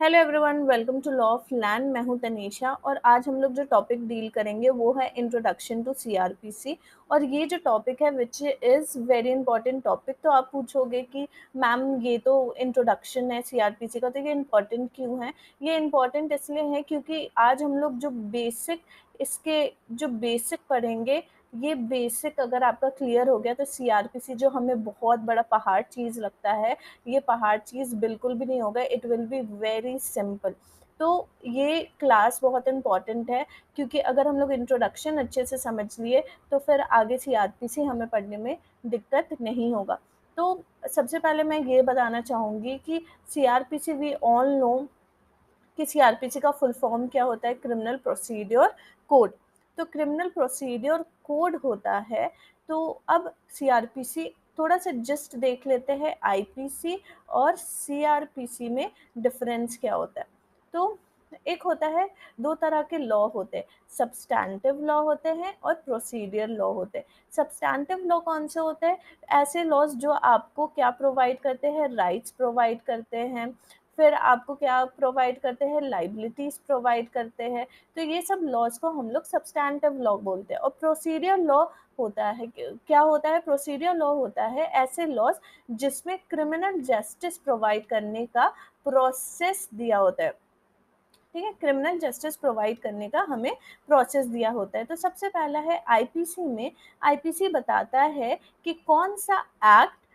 Hello everyone, welcome to law of land. मैं हूं तनीषा और आज हम लोग जो टॉपिक डील करेंगे वो है इंट्रोडक्शन टू सीआरपीसी। और ये जो टॉपिक है which is very important topic. तो आप पूछोगे कि मैम ये तो इंट्रोडक्शन है सीआरपीसी का, तो ये इम्पॉर्टेंट क्यों है? ये इम्पॉर्टेंट इसलिए है क्योंकि आज हम लोग जो बेसिक पढ़ेंगे, ये बेसिक अगर आपका क्लियर हो गया तो सीआरपीसी जो हमें बहुत बड़ा पहाड़ चीज़ लगता है, ये पहाड़ चीज़ बिल्कुल भी नहीं होगा। It will be very simple. तो ये क्लास बहुत इम्पॉर्टेंट है क्योंकि अगर हम लोग इंट्रोडक्शन अच्छे से समझ लिए तो फिर आगे सीआरपीसी हमें पढ़ने में दिक्कत नहीं होगा। तो सबसे पहले मैं ये बताना चाहूँगी कि सीआरपीसी वी ऑल नो कि सीआरपीसी का फुल फॉर्म क्या होता है, क्रिमिनल प्रोसीड्योर कोड। तो क्रिमिनल प्रोसीड्योर कोड होता है। तो अब सीआरपीसी थोड़ा सा जस्ट देख लेते हैं, आईपीसी और सीआरपीसी में डिफरेंस क्या होता है। तो एक होता है, दो तरह के लॉ होते हैं, सब्सटैंटिव लॉ होते हैं और प्रोसीडियर लॉ होते हैं। सब्सटैंटिव लॉ कौन से होते हैं? ऐसे लॉज जो आपको क्या प्रोवाइड करते हैं, राइट्स प्रोवाइड करते हैं, फिर आपको क्या प्रोवाइड करते हैं, लाइबिलिटीज़ प्रोवाइड करते हैं। तो ये सब लॉज को हम लोग सब्सटैंटिव लॉ बोलते हैं। और प्रोसीडियर लॉ होता है, क्या होता है? प्रोसीडियर लॉ होता है ऐसे लॉज जिसमें क्रिमिनल जस्टिस प्रोवाइड करने का प्रोसेस दिया होता है। ठीक है, क्रिमिनल जस्टिस प्रोवाइड करने का हमें प्रोसेस दिया होता है। तो सबसे पहला है आईपीसी में, आईपीसी बताता है कि कौन सा एक्ट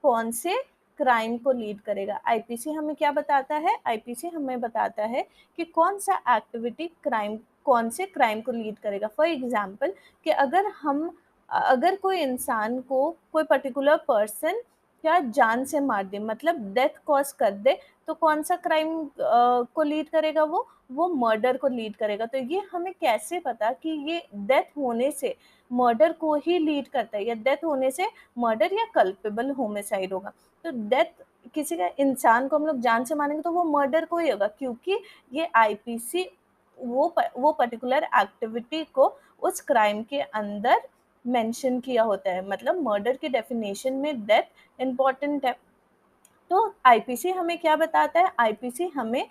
कौन से क्राइम को लीड करेगा। आईपीसी हमें क्या बताता है? आईपीसी हमें बताता है कि कौन सा एक्टिविटी क्राइम, कौन से क्राइम को लीड करेगा। फॉर एग्जांपल कि अगर कोई इंसान को कोई पर्टिकुलर पर्सन क्या जान से मार दे, मतलब डेथ कॉज कर दे, तो कौन सा क्राइम को लीड करेगा? वो मर्डर को लीड करेगा। तो ये हमें कैसे पता कि ये डेथ होने से मर्डर को ही लीड करता है या डेथ होने से मर्डर या कल्पेबल होमिसाइड होगा? तो डेथ, किसी का इंसान को हम लोग जान से मारेंगे तो वो मर्डर को ही होगा, क्योंकि ये आईपीसी वो पर्टिकुलर एक्टिविटी को उस क्राइम के अंदर मेंशन किया होता है। मतलब मर्डर की डेफिनेशन में डेथ इम्पॉर्टेंट है। तो आईपीसी हमें क्या बताता है? आईपीसी हमें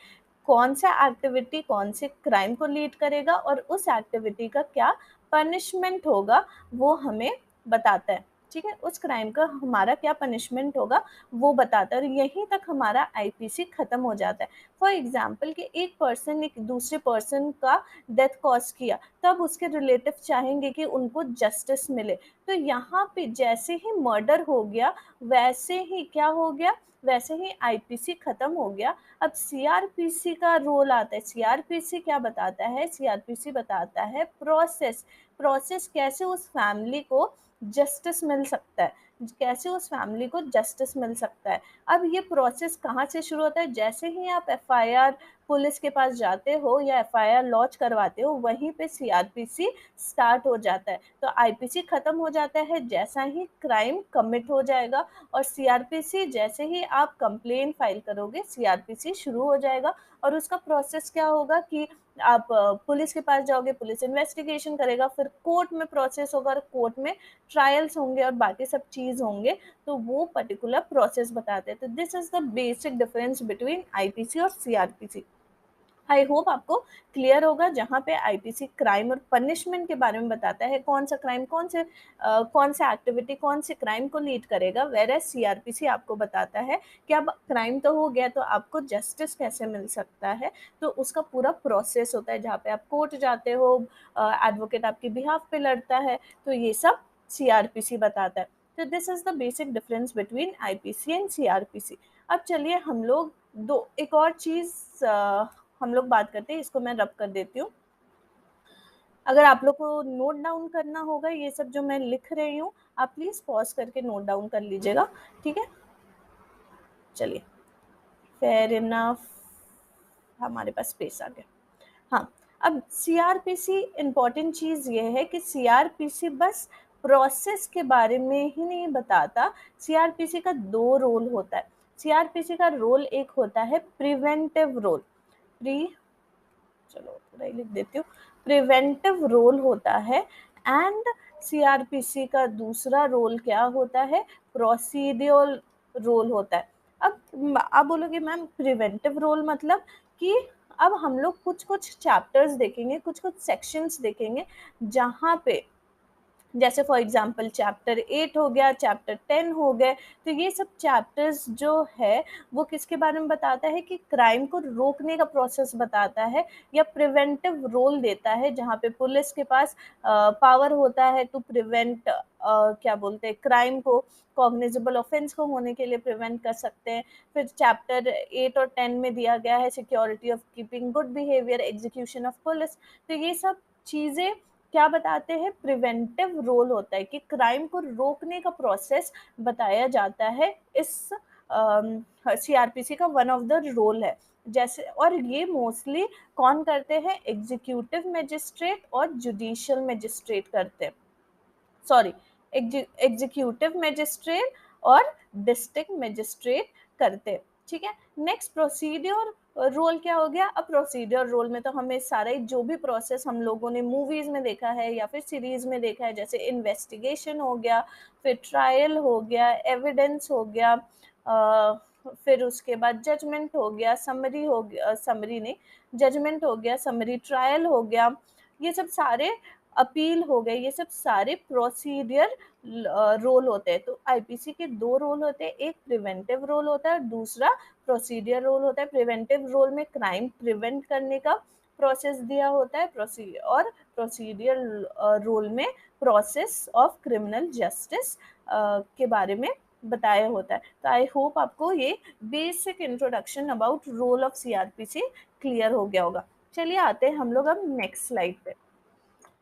कौन सा एक्टिविटी कौन से क्राइम को लीड करेगा और उस एक्टिविटी का क्या पनिशमेंट होगा वो हमें बताता है। ठीक है, उस क्राइम का हमारा क्या पनिशमेंट होगा वो बताता है, और यहीं तक हमारा आईपीसी खत्म हो जाता है। फॉर एग्जाम्पल कि एक पर्सन एक दूसरे पर्सन का डेथ कॉज किया, तब उसके रिलेटिव चाहेंगे कि उनको जस्टिस मिले। तो यहाँ पे जैसे ही मर्डर हो गया, वैसे ही क्या हो गया, वैसे ही आईपीसी खत्म हो गया। अब सीआरपीसी का रोल आता है। सीआरपीसी क्या बताता है? सीआरपीसी बताता है प्रोसेस। प्रोसेस कैसे उस फैमिली को जस्टिस मिल सकता है, कैसे उस फैमिली को जस्टिस मिल सकता है। अब ये प्रोसेस कहाँ से शुरू होता है? जैसे ही आप एफआईआर पुलिस के पास जाते हो या एफआईआर लॉन्च करवाते हो, वहीं पे सीआरपीसी स्टार्ट हो जाता है। तो आईपीसी खत्म हो जाता है जैसा ही क्राइम कमिट हो जाएगा, और सीआरपीसी जैसे ही आप कंप्लेन फाइल करोगे, सीआरपीसी शुरू हो जाएगा। और उसका प्रोसेस क्या होगा कि आप पुलिस के पास जाओगे, पुलिस इन्वेस्टिगेशन करेगा, फिर कोर्ट में प्रोसेस होगा और कोर्ट में ट्रायल्स होंगे और बाकी सब चीज़ होंगे। तो वो पर्टिकुलर प्रोसेस बताते हैं। तो this is the basic difference between IPC और सीआरपीसी। आई होप आपको क्लियर होगा। जहाँ पे आईपीसी क्राइम और पनिशमेंट के बारे में बताता है, कौन सा क्राइम कौन सा एक्टिविटी कौन से क्राइम को लीड करेगा, वेरएज़ सीआरपीसी आपको बताता है कि अब क्राइम तो हो गया तो आपको जस्टिस कैसे मिल सकता है। तो उसका पूरा प्रोसेस होता है जहाँ पे आप कोर्ट जाते हो, एडवोकेट आपके बिहाफ पे लड़ता है। तो ये सब सीआरपीसी बताता है। तो this is the basic difference between IPC and CrPC. अब चलिए हम लोग दो एक और चीज़ हम लोग बात करते हैं, इसको मैं रब कर देती हूँ। अगर आप लोग को नोट डाउन करना होगा ये सब जो मैं लिख रही हूँ, आप प्लीज़ पॉज़ करके नोट डाउन कर लीजिएगा, ठीक है? चलिए, फेयर इनफ, हमारे पास स्पेस आ गया। हाँ, अब सीआरपीसी इम्पॉर्टेंट चीज़ ये है कि सीआरपीसी बस प्रोसेस के बारे में ही नहीं बताता। सीआरपीसी का 2 रोल होता है। सीआरपीसी का रोल एक होता है प्रिवेंटिव रोल, प्री चलो थोड़ा ही लिख देती हूँ, प्रिवेंटिव रोल होता है। एंड सीआरपीसी का दूसरा रोल क्या होता है? प्रोसीड्यूरल रोल होता है। अब आप बोलोगे मैम प्रिवेंटिव रोल मतलब कि अब हम लोग कुछ-कुछ चैप्टर्स देखेंगे, कुछ-कुछ सेक्शंस देखेंगे, जहाँ पे जैसे फॉर एग्जांपल चैप्टर 8 हो गया, चैप्टर 10 हो गए, तो ये सब चैप्टर्स जो है वो किसके बारे में बताता है कि क्राइम को रोकने का प्रोसेस बताता है या प्रिवेंटिव रोल देता है, जहाँ पे पुलिस के पास पावर होता है टू प्रिवेंट क्या बोलते हैं क्राइम को, कॉग्निजेबल ऑफेंस को होने के लिए प्रिवेंट कर सकते हैं। फिर चैप्टर 8 और 10 में दिया गया है security of keeping good behaviour, execution of police. तो ये सब चीज़ें क्या बताते हैं, प्रिवेंटिव रोल होता है कि क्राइम को रोकने का प्रोसेस बताया जाता है। इस सीआरपीसी का वन ऑफ द रोल है। जैसे और ये मोस्टली कौन करते हैं, एग्जीक्यूटिव मजिस्ट्रेट और जुडिशियल मजिस्ट्रेट करते हैं, सॉरी एग्जीक्यूटिव मजिस्ट्रेट और डिस्ट्रिक्ट मजिस्ट्रेट करते, ठीक है। नेक्स्ट प्रोसीड्योर रोल क्या हो गया। अब प्रोसीड्योर रोल में तो हमें सारा ही जो भी प्रोसेस हम लोगों ने मूवीज में देखा है या फिर सीरीज में देखा है, जैसे इन्वेस्टिगेशन हो गया, फिर ट्रायल हो गया, एविडेंस हो गया, फिर उसके बाद जजमेंट हो गया, समरी हो गया, समरी नहीं जजमेंट हो गया, समरी ट्रायल हो गया, ये सब सारे अपील हो गए, ये सब सारे प्रोसीडियर रोल होते हैं। तो आईपीसी के दो रोल होते हैं, एक प्रिवेंटिव रोल होता है, दूसरा प्रोसीडियर रोल होता है। प्रिवेंटिव रोल में क्राइम प्रिवेंट करने का प्रोसेस दिया होता है, और प्रोसीडियर रोल में प्रोसेस ऑफ क्रिमिनल जस्टिस के बारे में बताया होता है। तो आई होप आपको ये basic introduction about role of CrPC clear हो गया होगा। चलिए आते हैं हम लोग अब नेक्स्ट स्लाइड पे।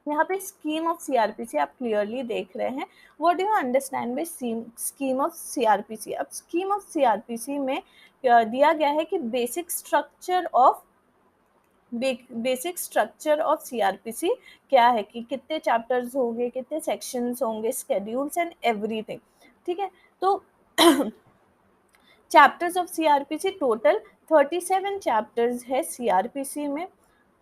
यहाँ पे स्कीम ऑफ सीआरपीसी आप क्लियरली देख रहे हैं। What do you understand by scheme of CrPC. अब स्कीम ऑफ सीआरपीसी में दिया गया है कि बेसिक स्ट्रक्चर ऑफ सीआरपीसी क्या है, कि कितने चैप्टर्स होंगे, कितने सेक्शंस होंगे, स्केड्यूल्स एंड एवरीथिंग, ठीक है। तो chapters of CrPC total 37 chapters है सीआरपीसी में,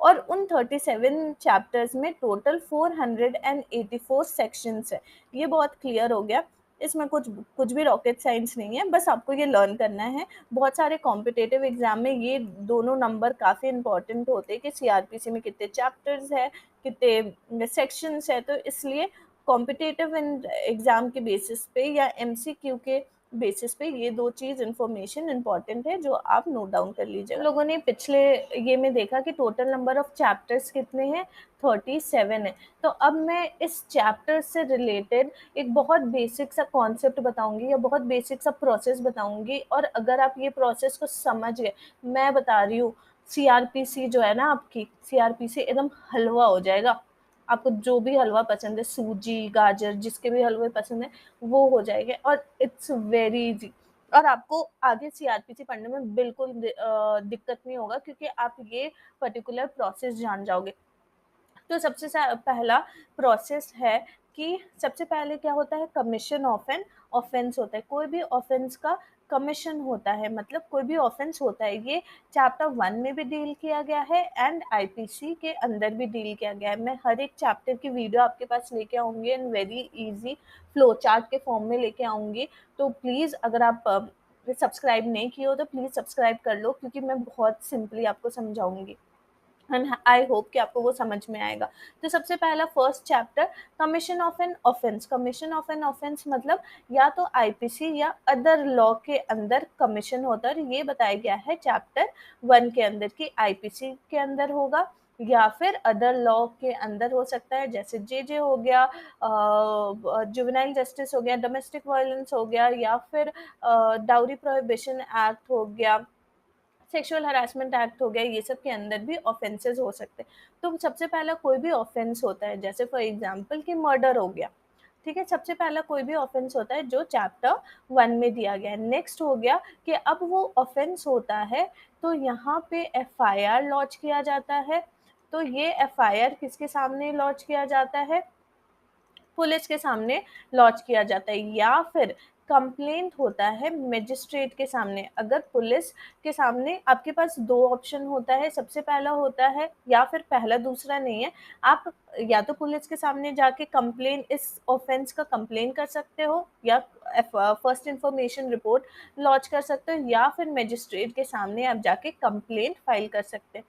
और उन 37 चैप्टर्स में टोटल 484 सेक्शंस है। ये बहुत क्लियर हो गया। इसमें कुछ भी रॉकेट साइंस नहीं है, बस आपको ये लर्न करना है। बहुत सारे कॉम्पिटेटिव एग्जाम में ये दोनों नंबर काफ़ी इंपॉर्टेंट होते हैं कि सीआरपीसी में कितने चैप्टर्स है, कितने सेक्शंस है। तो इसलिए कॉम्पिटेटिव एग्जाम के बेसिस पे या एमसीक्यू के बेसिस पे ये दो चीज़ इन्फॉर्मेशन इंपॉर्टेंट है, जो आप नोट डाउन कर लीजिएगा। लोगों ने पिछले ये में देखा कि टोटल नंबर ऑफ चैप्टर्स कितने हैं, 37 है। तो अब मैं इस चैप्टर से रिलेटेड एक बहुत बेसिक सा कॉन्सेप्ट बताऊंगी या बहुत बेसिक सा प्रोसेस बताऊंगी, और अगर आप ये प्रोसेस को समझ गए, मैं बता रही हूँ सीआरपीसी जो है ना, आपकी सीआरपीसी एकदम हलवा हो जाएगा। आपको जो भी हलवा पसंद है, सूजी, गाजर, जिसके भी हलवे पसंद है वो हो जाएंगे, और इट्स वेरी इजी। और आपको आगे सीआरपीसी पढ़ने में बिल्कुल दिक्कत नहीं होगा, क्योंकि आप ये पर्टिकुलर प्रोसेस जान जाओगे। तो सबसे पहला प्रोसेस है कि सबसे पहले क्या होता है, कमीशन ऑफ एन ऑफेंस होता है। कोई भी ऑफेंस का कमीशन होता है, मतलब कोई भी ऑफेंस होता है। ये चैप्टर 1 में भी डील किया गया है एंड आईपीसी के अंदर भी डील किया गया है। मैं हर एक चैप्टर की वीडियो आपके पास लेके आऊँगी and very easy flow chart के फॉर्म में लेके आऊँगी। तो प्लीज़ अगर आप सब्सक्राइब नहीं किए हो तो प्लीज़ सब्सक्राइब कर लो, क्योंकि मैं बहुत सिंपली आपको समझाऊंगी एंड आई होप कि आपको वो समझ में आएगा। तो सबसे पहला first chapter, commission of an offence. Commission of an offence मतलब या तो आईपीसी या अदर लॉ के अंदर कमीशन होता है। ये बताया गया है चैप्टर 1 के अंदर कि आईपीसी के अंदर होगा या फिर अदर लॉ के अंदर हो सकता है, जैसे जेजे हो गया, जुवेनाइल जस्टिस हो गया, डोमेस्टिक वायलेंस हो गया, या फिर डाउरी प्रोहिबिशन एक्ट हो गया, सेक्सुअल हरासमेंट एक्ट हो गया। ये सब के अंदर भी ऑफेंसेस हो सकते हैं। तो सबसे पहला कोई भी ऑफेंस होता है, जैसे फॉर एग्जांपल कि मर्डर हो गया, ठीक है। सबसे पहला कोई भी ऑफेंस होता है जो चैप्टर 1 में दिया गया है। नेक्स्ट हो गया कि अब वो ऑफेंस होता है तो यहाँ पे एफआईआर लॉन्च किया जाता है। तो ये एफआईआर किसके सामने लॉन्च किया जाता है, पुलिस के सामने लॉन्च किया जाता है, या फिर कंप्लेंट होता है मजिस्ट्रेट के सामने। अगर पुलिस के सामने आपके पास 2 ऑप्शन होता है, सबसे पहला होता है या फिर पहला दूसरा नहीं है, आप या तो पुलिस के सामने जाके कंप्लेन इस ऑफेंस का कंप्लेन कर सकते हो या फर्स्ट इन्फॉर्मेशन रिपोर्ट लॉन्च कर सकते हो या फिर मजिस्ट्रेट के सामने आप जाके कंप्लेंट फाइल कर सकते हैं।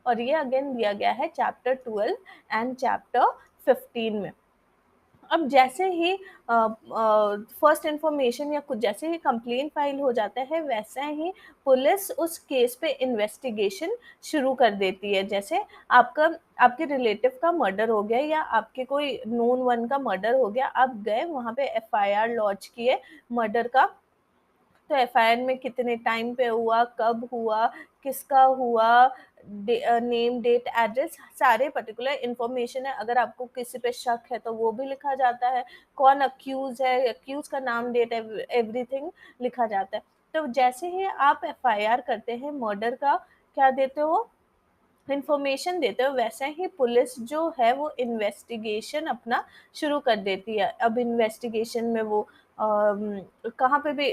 और ये अगेन दिया गया है चैप्टर 12 एंड चैप्टर 15 में। अब जैसे ही फर्स्ट इन्फॉर्मेशन या कुछ जैसे ही कंप्लेंट फाइल हो जाता है, वैसे ही पुलिस उस केस पे इन्वेस्टिगेशन शुरू कर देती है। जैसे आपका आपके रिलेटिव का मर्डर हो गया या आपके कोई नोन वन का मर्डर हो गया, आप गए वहाँ पे एफआईआर लॉन्च किए मर्डर का, तो एफआईआर में कितने टाइम पे हुआ, कब हुआ, किसका हुआ, नेम, डेट, एड्रेस, सारे पर्टिकुलर इन्फॉर्मेशन है। अगर आपको किसी पे शक है तो वो भी लिखा जाता है, कौन अक्यूज है, अक्यूज का नाम, डेट, एवरीथिंग लिखा जाता है। तो जैसे ही आप एफआईआर करते हैं मर्डर का, क्या देते हो, इन्फॉर्मेशन देते हो, वैसे ही पुलिस जो है वो इन्वेस्टिगेशन अपना शुरू कर देती है। अब इन्वेस्टिगेशन में वो कहाँ पे भी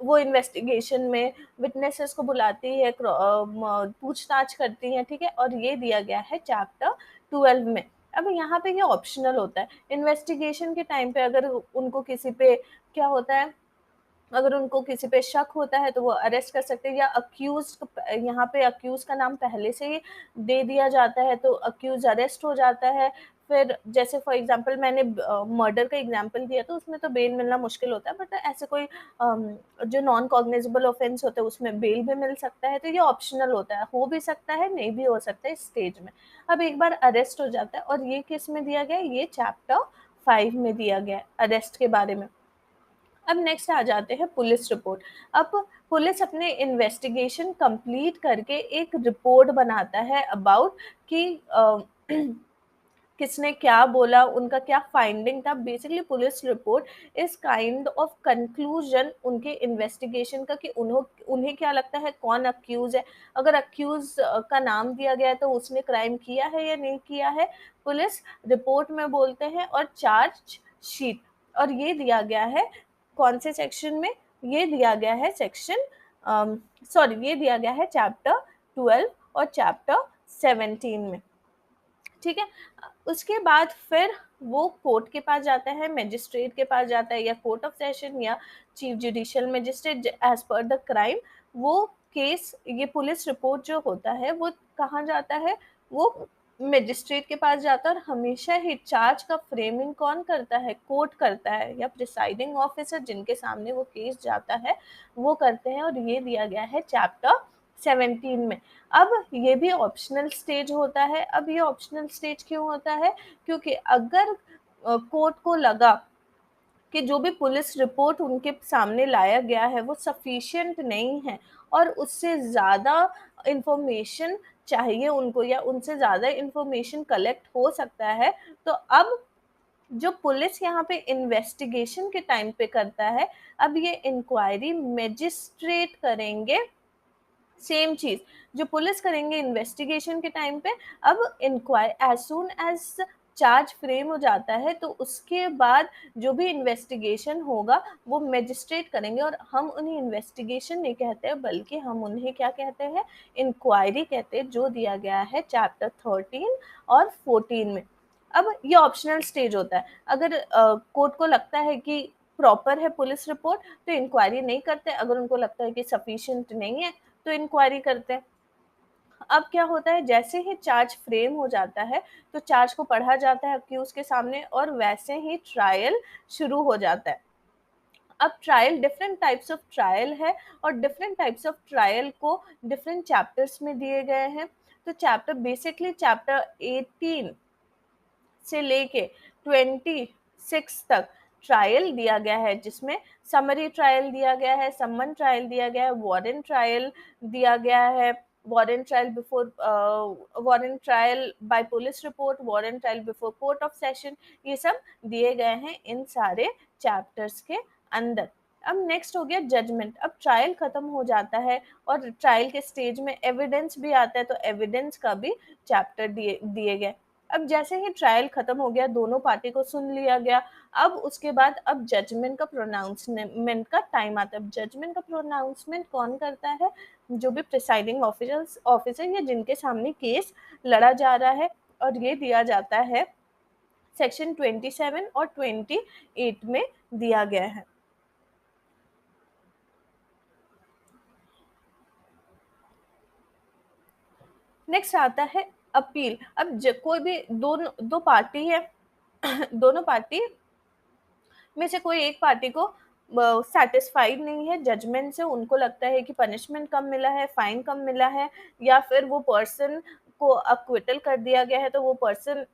वो इन्वेस्टिगेशन में विटनेसेस को बुलाती है, पूछताछ करती है, ठीक है। और ये दिया गया है चैप्टर 12 में। अब यहाँ पे ये ऑप्शनल होता है। इन्वेस्टिगेशन के टाइम पे अगर उनको किसी पे क्या होता है, अगर उनको किसी पे शक होता है तो वो अरेस्ट कर सकते हैं, या अक्यूज, यहाँ पे अक्यूज का नाम पहले से ही दे दिया जाता है तो अक्यूज अरेस्ट हो जाता है। फिर जैसे फॉर एग्जांपल मैंने मर्डर का एग्जांपल दिया तो उसमें तो बेल मिलना मुश्किल होता है, बट ऐसे कोई जो नॉन कॉग्निजेबल ऑफेंस होता है उसमें बेल भी मिल सकता है। तो ये ऑप्शनल होता है, हो भी सकता है, नहीं भी हो सकता है इस स्टेज में। अब एक बार अरेस्ट हो जाता है, और ये किस में दिया गया है, ये चैप्टर 5 में दिया गया है अरेस्ट के बारे में। अब नेक्स्ट आ जाते हैं पुलिस रिपोर्ट। अब पुलिस अपने इन्वेस्टिगेशन कंप्लीट करके एक रिपोर्ट बनाता है अबाउट कि किसने क्या बोला, उनका क्या फाइंडिंग था। Basically police report is kind of conclusion उनके इन्वेस्टिगेशन का, कि उन्हें क्या लगता है कौन अक्यूज है। अगर अक्यूज का नाम दिया गया है तो उसने क्राइम किया है या नहीं किया है, पुलिस रिपोर्ट में बोलते हैं। और चार्ज शीट, और ये दिया गया है कौन से सेक्शन में, ये दिया गया है सेक्शन ये दिया गया है चैप्टर 12 और चैप्टर 17 में, ठीक है। उसके बाद फिर वो कोर्ट के पास जाता है, मजिस्ट्रेट के पास जाता है, या कोर्ट ऑफ सेशन या chief judicial magistrate as per the crime. वो केस, ये पुलिस रिपोर्ट जो होता है वो कहाँ जाता है, वो मजिस्ट्रेट के पास जाता है। और हमेशा ही चार्ज का फ्रेमिंग कौन करता है, कोर्ट करता है, या प्रिसाइडिंग ऑफिसर जिनके सामने वो केस जाता है वो करते हैं। और ये दिया गया है चैप्टर 17 में। अब ये भी ऑप्शनल स्टेज होता है। अब ये ऑप्शनल स्टेज क्यों होता है, क्योंकि अगर कोर्ट को लगा कि जो भी पुलिस रिपोर्ट उनके सामने लाया गया है वो सफिशिएंट नहीं है, और उससे ज़्यादा इंफॉर्मेशन चाहिए उनको, या उनसे ज़्यादा इंफॉर्मेशन कलेक्ट हो सकता है, तो अब जो पुलिस यहाँ पे इन्वेस्टिगेशन के टाइम पे करता है, अब ये इंक्वायरी मजिस्ट्रेट करेंगे। सेम चीज जो पुलिस करेंगे इन्वेस्टिगेशन के टाइम पे, अब inquiry as soon as charge frame हो जाता है तो उसके बाद जो भी इन्वेस्टिगेशन होगा वो मजिस्ट्रेट करेंगे। और हम उन्हें इन्वेस्टिगेशन नहीं कहते हैं, बल्कि हम उन्हें क्या कहते हैं, इंक्वायरी कहते हैं, जो दिया गया है चैप्टर 13 और 14 में। अब ये ऑप्शनल स्टेज होता है। अगर कोर्ट को लगता है कि प्रॉपर है पुलिस रिपोर्ट तो इंक्वायरी नहीं करते, अगर उनको लगता है कि सफिशिएंट नहीं है तो इंक्वायरी करते हैं। अब क्या होता है, जैसे ही चार्ज फ्रेम हो जाता है तो चार्ज को पढ़ा जाता है अक्यूज के सामने, और वैसे ही ट्रायल शुरू हो जाता है। अब trial, different types of trial है, और डिफरेंट टाइप्स ऑफ ट्रायल को डिफरेंट चैप्टर्स में दिए गए हैं। तो चैप्टर बेसिकली चैप्टर 18 से लेके 26 तक ट्रायल दिया गया है, जिसमें समरी ट्रायल दिया गया है, सम्मन ट्रायल दिया गया है, वारंट ट्रायल दिया गया है, warrant trial before, warrant trial by police report, warrant trial before court of session, ये सब दिए गए हैं इन सारे चैप्टर्स के अंदर। अब नेक्स्ट हो गया जजमेंट। अब ट्रायल खत्म हो जाता है और ट्रायल के स्टेज में एविडेंस भी आता है, तो एविडेंस का भी चैप्टर दिए दिए गए। अब जैसे ही ट्रायल खत्म हो गया, दोनों पार्टी को सुन लिया गया, अब उसके बाद अब जजमेंट का प्रोनाउंसमेंट का टाइम आता है। जजमेंट का प्रोनाउंसमेंट कौन करता है? जो भी प्रिसाइडिंग ऑफिसर या जिनके सामने केस लड़ा जा रहा है, और ये दिया जाता है सेक्शन 27 और 28 में दिया गया है। नेक्स्ट आता है अपील। अब कोई भी दो पार्टी है दोनों पार्टी में से कोई एक पार्टी को सेटिस्फाइड नहीं है जजमेंट से, उनको लगता है कि पनिशमेंट कम मिला है, फाइन कम मिला है, या फिर वो पर्सन को अक्विटल कर दिया गया है, तो वो पर्सन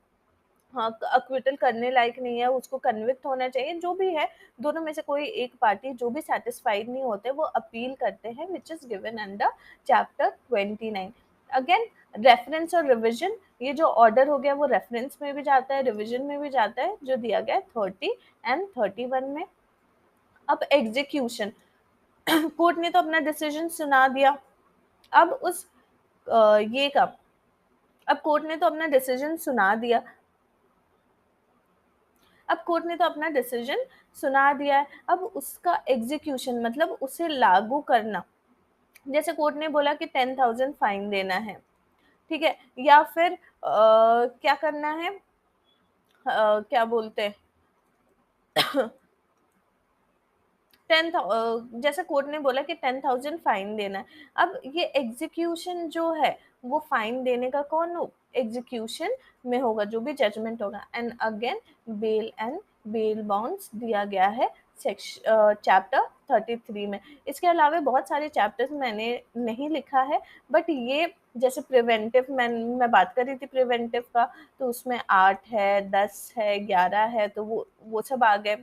हाँ अक्विटल करने लायक नहीं है, उसको कन्विक्ट होना चाहिए, जो भी है, दोनों में से कोई एक पार्टी जो भी सेटिस्फाइड नहीं होते वो अपील करते हैं, which is given under chapter 29। Again reference और रिविजन, ये जो ऑर्डर हो गया वो रेफरेंस में भी जाता है, रिविजन में भी जाता है, जो दिया गया है 30 एंड 31 में। अब एग्जीक्यूशन, कोर्ट ने तो अपना डिसीजन सुना दिया, अब उस ये का अब कोर्ट ने तो अपना डिसीजन सुना दिया, अब कोर्ट ने तो अपना डिसीजन सुना दिया है, अब उसका एग्जीक्यूशन मतलब उसे लागू करना। जैसे कोर्ट ने बोला कि 10,000 फाइन देना है, ठीक है, या फिर क्या करना है, क्या बोलते हैं 10 जैसे कोर्ट ने बोला कि 10,000 फाइन देना है, अब ये एग्जीक्यूशन जो है वो फाइन देने का कौन हो, एग्जीक्यूशन में होगा, जो भी जजमेंट होगा। And again bail and bail bounds दिया गया है चैप्टर 33 में। इसके अलावा बहुत सारे चैप्टर्स मैंने नहीं लिखा है, बट ये जैसे प्रिवेंटिव, मैं बात कर रही थी प्रिवेंटिव का, तो उसमें 8 है, 10 है, 11 है, तो वो सब आ गए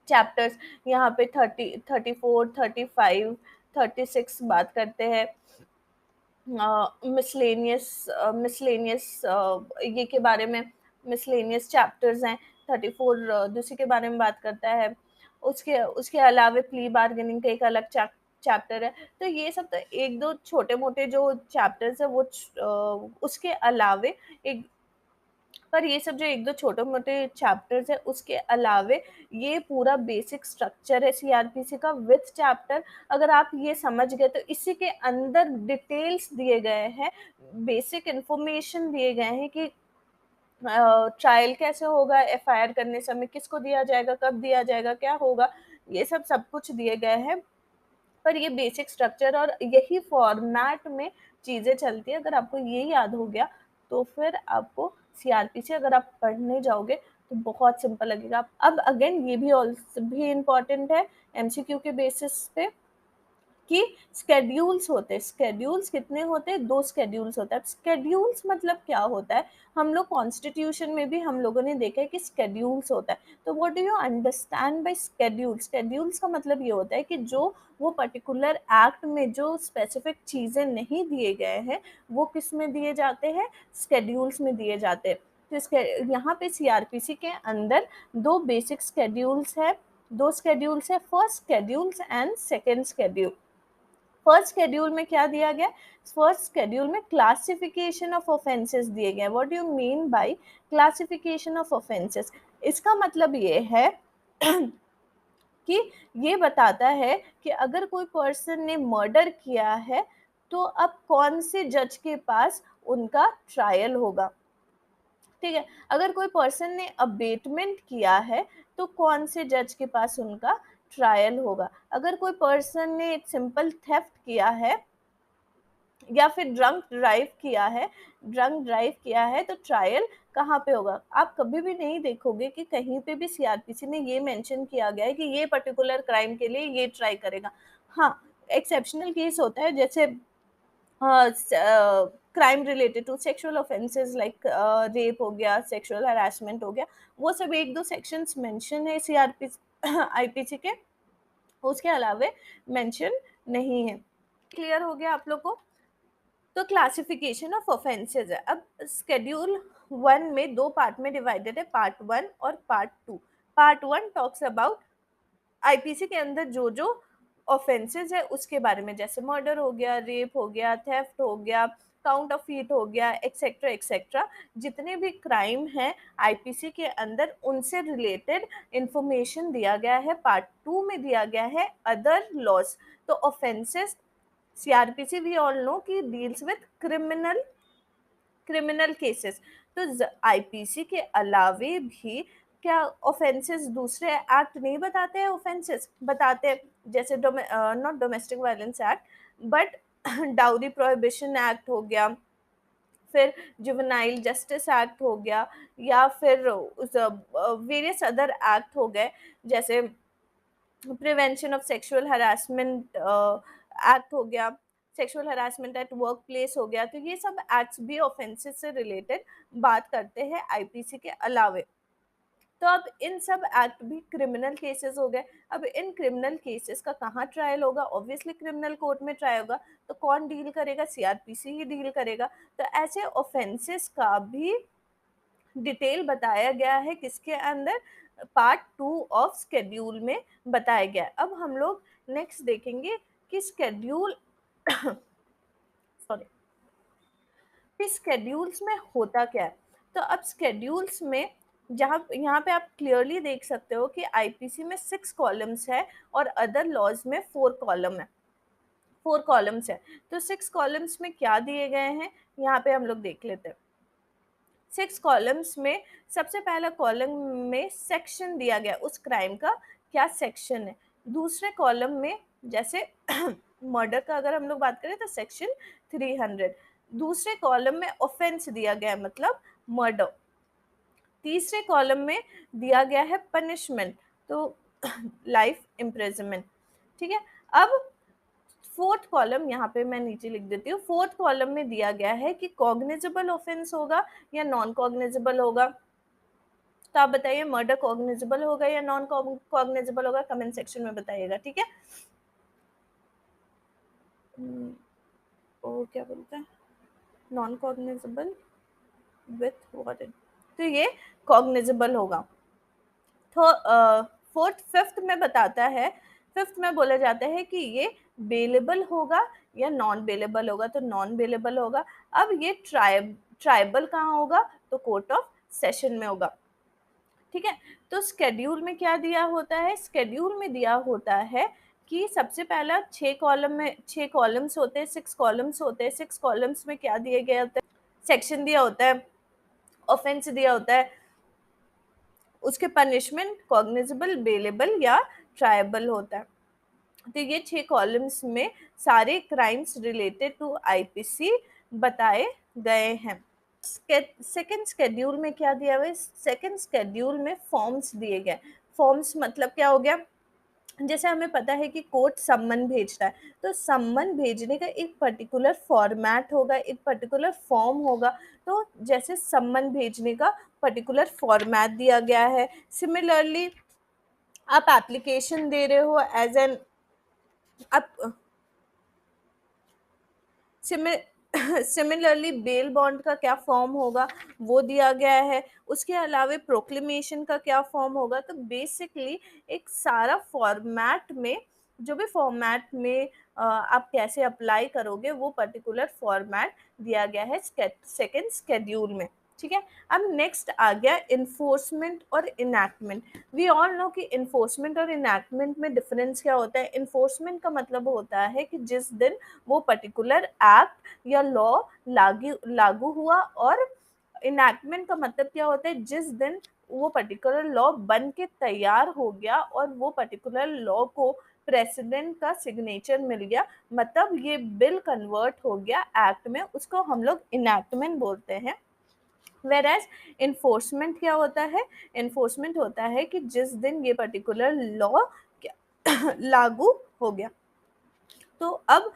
चैप्टर्स। यहाँ पे 30, 34, 35, 36 बात करते हैं मिसलेनियस ये के बारे में, मिसलेनियस चैप्टर्स हैं। 34 दूसरे के बारे में बात करता है, उसके उसके अलावा प्ली बार्गेनिंग का एक अलग चैप्टर है। तो ये सब तो एक दो छोटे मोटे जो चैप्टर्स है वो उसके अलावे एक, पर ये सब जो एक दो छोटे मोटे चैप्टर्स है उसके अलावे ये पूरा बेसिक स्ट्रक्चर है सीआरपीसी का विथ चैप्टर। अगर आप ये समझ गए तो इसी के अंदर डिटेल्स दिए गए हैं, बेसिक इंफॉर्मेशन दिए गए हैं कि ट्रायल कैसे होगा, एफआईआर करने समय किसको दिया जाएगा, कब दिया जाएगा, क्या होगा, ये सब कुछ दिए गए हैं। पर ये बेसिक स्ट्रक्चर और यही फॉर्मेट में चीज़ें चलती है। अगर आपको ये याद हो गया तो फिर आपको सीआरपीसी अगर आप पढ़ने जाओगे तो बहुत सिंपल लगेगा। अब अगेन ये भी ऑल्सो भी इम्पॉर्टेंट है एमसीक्यू के बेसिस पे कि स्केड्यूल्स होते हैं। स्केड्यूल्स कितने होते हैं? 2 स्केड्यूल्स होता है। अब स्केड्यूल्स मतलब क्या होता है? हम लोग कॉन्स्टिट्यूशन में भी हम लोगों ने देखा है कि स्केड्यूल्स होता है। तो what do you understand by schedules? Schedules का मतलब ये होता है कि जो वो पर्टिकुलर एक्ट में जो स्पेसिफिक चीज़ें नहीं दिए गए हैं, वो किस में दिए जाते हैं? स्केड्यूल्स में दिए जाते हैं। तो इसके यहाँ पे सीआरपीसी के अंदर 2 बेसिक स्केड्यूल्स है, 2 स्केड्यूल्स है, first schedules and second schedule. First schedule में क्या दिया गया? फर्स्ट शेड्यूल में क्लासिफिकेशन ऑफ ऑफेंसेस दिए गए। What do you mean by classification of offences? इसका मतलब ये है कि ये बताता है कि अगर कोई पर्सन ने मर्डर किया है तो अब कौन से जज के पास उनका ट्रायल होगा, ठीक है। अगर कोई पर्सन ने अबेटमेंट किया है तो कौन से जज के पास उनका ट्रायल होगा। अगर कोई पर्सन ने सिंपल थेफ्ट किया है या फिर ड्रंक ड्राइव किया है तो ट्रायल कहाँ पे होगा? आप कभी भी नहीं देखोगे कि कहीं पे भी सीआरपीसी में ये मेंशन किया गया है कि ये पर्टिकुलर क्राइम के लिए ये ट्राई करेगा। हाँ, एक्सेप्शनल केस होता है, जैसे crime related to sexual offences like rape हो गया, सेक्सुअल हरासमेंट हो गया, वो सब एक दो सेक्शंस मेंशन है सीआरपीसी आईपीसी के, उसके अलावा मेंशन नहीं है। क्लियर हो गया आप लोग को? तो क्लासिफिकेशन ऑफ ऑफेंसेस है। अब शेड्यूल 1 में 2 पार्ट में डिवाइडेड है, पार्ट 1 और part 2। Part 1 talks about IPC के अंदर जो जो ऑफेंसेस है उसके बारे में, जैसे मर्डर हो गया, रेप हो गया, थेफ्ट हो गया, काउंटरफीट हो गया, एक्सेट्रा एक्सेट्रा, जितने भी क्राइम हैं आईपीसी के अंदर उनसे रिलेटेड इंफॉर्मेशन दिया गया है। पार्ट 2 में दिया गया है अदर लॉज। तो offences, CrPC we all know कि डील्स विद क्रिमिनल केसेस। तो आईपीसी के अलावे भी क्या ऑफेंसेस दूसरे एक्ट नहीं बताते हैं? ऑफेंसेस बताते हैं, जैसे not domestic violence act but dowry prohibition act हो गया, फिर जुवेनाइल जस्टिस एक्ट हो गया, या फिर उस वेरियस अदर एक्ट हो गए, जैसे prevention of sexual harassment act हो गया, sexual harassment at work place हो गया। तो ये सब एक्ट्स भी ऑफेंसेस से रिलेटेड बात करते हैं आईपीसी के अलावे। तो अब इन सब एक्ट भी क्रिमिनल केसेस हो गए। अब इन क्रिमिनल केसेस का कहाँ ट्रायल होगा? ऑब्वियसली क्रिमिनल कोर्ट में ट्रायल होगा। तो कौन डील करेगा? सीआरपीसी ही डील करेगा। तो ऐसे ऑफेंसेस का भी डिटेल बताया गया है किसके अंदर? पार्ट 2 ऑफ स्केड्यूल में बताया गया है। अब हम लोग नेक्स्ट देखेंगे कि स्केड्यूल सॉरी कि स्केड्यूल्स में होता क्या है। तो अब स्केड्यूल्स में जहाँ यहाँ पे आप क्लियरली देख सकते हो कि आईपीसी में 6 कॉलम्स है और अदर लॉज में 4 कॉलम है, 4 कॉलम्स है। तो 6 कॉलम्स में क्या दिए गए हैं यहाँ पे हम लोग देख लेते हैं। 6 कॉलम्स में सबसे पहला कॉलम में सेक्शन दिया गया, उस क्राइम का क्या सेक्शन है। दूसरे कॉलम में जैसे मर्डर का अगर हम लोग बात करें तो सेक्शन 300। दूसरे कॉलम में ऑफेंस दिया गया है, मतलब मर्डर। तीसरे कॉलम में दिया गया है पनिशमेंट, तो लाइफ इम्प्रिजनमेंट। ठीक है। अब फोर्थ कॉलम यहाँ पे मैं नीचे लिख देती हूँ। फोर्थ कॉलम में दिया गया है कि कॉग्निजेबल ऑफेंस होगा या नॉन कॉग्निजेबल होगा। तो आप बताइए मर्डर कॉग्निजेबल होगा या नॉन कॉग्निजेबल होगा? कमेंट सेक्शन में बताइएगा। ठीक है। ओ क्या बोलते हैं, नॉन कॉग्निजेबल विथ वारंट, तो ये कॉग्निजेबल होगा। तो फोर्थ फिफ्थ में बताता है, फिफ्थ में बोला जाता है कि ये बेलेबल होगा या नॉन बेलेबल होगा। तो नॉन बेलेबल होगा। अब ये ट्राइबल कहाँ होगा? तो कोर्ट ऑफ सेशन में होगा। ठीक है। तो स्केड्यूल में क्या दिया होता है? स्केड्यूल में दिया होता है कि सबसे पहला 6 कॉलम में 6 कॉलम्स होते हैं, 6 कॉलम्स होते हैं। 6 कॉलम्स में क्या दिए गए होते हैं? सेक्शन दिया होता है, ऑफेंस दिया होता है, उसके पनिशमेंट कॉग्निजेबल, बेलेबल या ट्रायबल होता है। तो ये 6 कॉलम्स में सारे क्राइम्स रिलेटेड टू आईपीसी बताए गए हैं। सेकेंड स्केड्यूल में क्या दिया हुआ है? सेकेंड स्केड्यूल में फॉर्म्स दिए गए। फॉर्म्स मतलब क्या हो गया? जैसे हमें पता है कि कोर्ट सम्मन भेजता है, तो सम्मन भेजने का एक पर्टिकुलर फॉर्मेट होगा, एक पर्टिकुलर फॉर्म होगा। तो जैसे सम्मन भेजने का पर्टिकुलर फॉर्मेट दिया गया है। सिमिलरली आप एप्लीकेशन दे रहे हो एज एन आप सिमिलरली बेल बॉन्ड का क्या फॉर्म होगा वो दिया गया है। उसके अलावा प्रोक्लेमेशन का क्या फॉर्म होगा। तो बेसिकली एक सारा फॉर्मेट में, जो भी फॉर्मेट में आप कैसे अप्लाई करोगे वो पर्टिकुलर फॉर्मेट दिया गया है सेकेंड स्केड्यूल में। ठीक है। अब नेक्स्ट आ गया इन्फोर्समेंट और इनैक्टमेंट। वी ऑल नो कि इन्फोर्समेंट और इनैक्टमेंट में डिफरेंस क्या होता है। इन्फोर्समेंट का मतलब होता है कि जिस दिन वो पर्टिकुलर एक्ट या लॉ लागू हुआ, और इनैक्टमेंट का मतलब क्या होता है? जिस दिन वो पर्टिकुलर लॉ बन के तैयार हो गया और वो पर्टिकुलर लॉ को प्रेसिडेंट का सिग्नेचर मिल गया, मतलब ये बिल कन्वर्ट हो गया एक्ट में, उसको हम लोग इनैक्टमेंट बोलते हैं। वेर एज इन्फोर्समेंट क्या होता है? इन्फोर्समेंट होता है कि जिस दिन ये पर्टिकुलर लॉ लागू हो गया। तो अब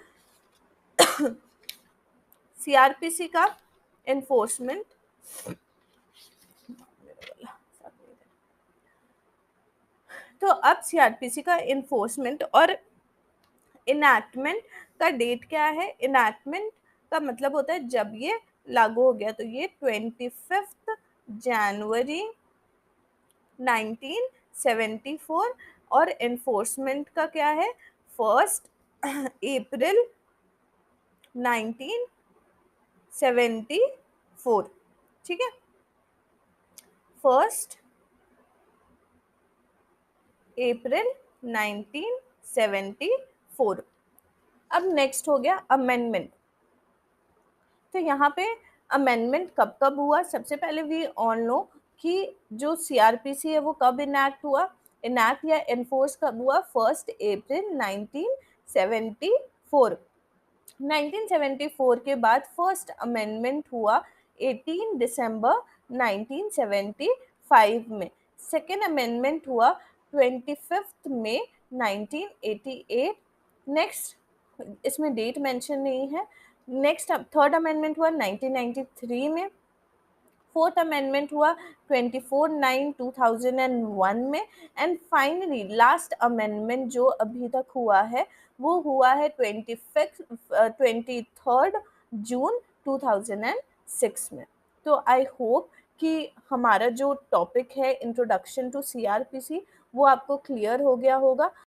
सीआरपीसी का इन्फोर्समेंट, तो अब सीआरपीसी का इन्फोर्समेंट और इनैक्टमेंट का डेट क्या है? इनैक्टमेंट का मतलब होता है जब ये लागू हो गया, तो ये 25 जनवरी 1974, और इन्फोर्समेंट का क्या है? फर्स्ट अप्रैल 1974, ठीक है, फर्स्ट अप्रैल 1974। अब नेक्स्ट हो गया अमेंडमेंट। तो यहाँ पे अमेंडमेंट कब कब हुआ, सबसे पहले वी ऑल नो कि जो सीआरपीसी है वो कब इनैक्ट हुआ, इनैक्ट या एनफोर्स कब हुआ, 1 अप्रैल 1974। 1974 के बाद फर्स्ट अमेंडमेंट हुआ 18 दिसंबर 1975 में, सेकेंड अमेंडमेंट हुआ 25 मई 1988। नेक्स्ट, इसमें डेट मेंशन नहीं है। नेक्स्ट थर्ड अमेंडमेंट हुआ 1993 में, फोर्थ अमेंडमेंट हुआ 24/9/2001 में, एंड फाइनली लास्ट अमेंडमेंट जो अभी तक हुआ है वो हुआ है 23 जून 2006 में। तो आई होप कि हमारा जो टॉपिक है इंट्रोडक्शन टू सीआरपीसी वो आपको क्लियर हो गया होगा।